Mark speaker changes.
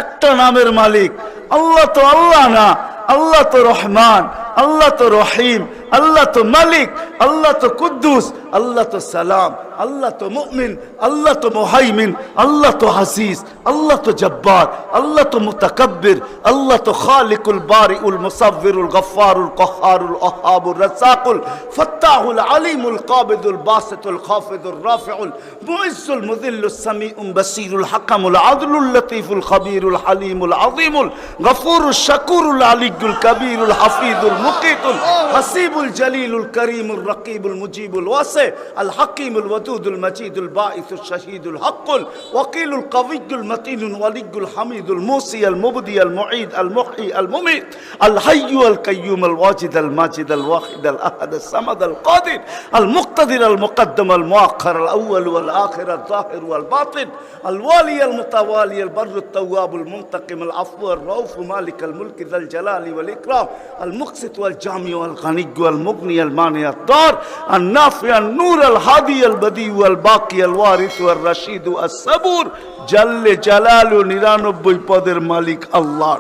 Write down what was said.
Speaker 1: একটা নামের মালিক। আল্লাহ তো আল্লাহ না, আল্লাহ তো রহমান, আল্লাহ তো রহিম, আল্লাহ তো মালিক, আল্লাহ তো কুদ্দুস, আল্লাহ তো সালাম, আল্লাহ তো মুমিন, আল্লাহ তো মুহাইমিন, আল্লাহ তো হাসিস, আল্লাহ তো জব্বার, আল্লাহ তো মুতাকাব্বির, আল্লাহ তো খালিকুল বারিউল মুসাব্বিরুল গফফারুল কহ্হারুল ওয়াহ্হাবুর রাজ্জাকুল ফাত্তাহুল আলিমুল কাবিদুল বাসিতুল খাফিদুর রাফিউল মুইজ্জুল মুযিল্লুস সামিউল বাসীরুল হাকামুল আদলুল লতীফুল খবীরুল হালিমুল আযীমুল গফুরুশ শাকুরুল আলিয়্যুল কবীরুল হাফিজুল মুকিতুল হাসিবুল জলিলুল করিমুর রকিবুল মুজিবুল ওয়াসি আল হাকিমুল ওয়াদুদুল মজিদুল বাঈসুশ শাহীদুল হকুল ওয়াকিলুল কওয়িয়্যুল মতিনুল ওয়ালিয়্যুল হামিদুল মুসি আল মুবদি আল মুঈদ আল মুহয়ি আল মুমীত আল হাইয়্যু আল কাইয়্যুম আল ওয়াজিদ আল মাজিদ আল ওয়াহিদ আল আহাদ আল সামাদ আল কাদির আল মুক্তাদির আল মুকদ্দম আল মুআখ্খার আল আউয়াল ওয়াল আখির আল যাহির ওয়াল বাতিন আল ওয়ালি আল মুতাওয়ালি আল বাররুত তাওয়াবুল মুনতাকিম আল আফু আর রাউফ মালিক আল মুলক যাল জালালি ওয়াল ইকরাম আল মুকসিত ওয়াল জামি ওয়াল গানিয়্যু আল মুগনি আল মানি আল দার আল নাফি আল নূর আল হাদি আল বদি ওয়াল বাকি আল ওয়ারিস ওয়াল রশিদ আস সাবুর জাল্লে জালালু 99 পদের মালিক আল্লাহ।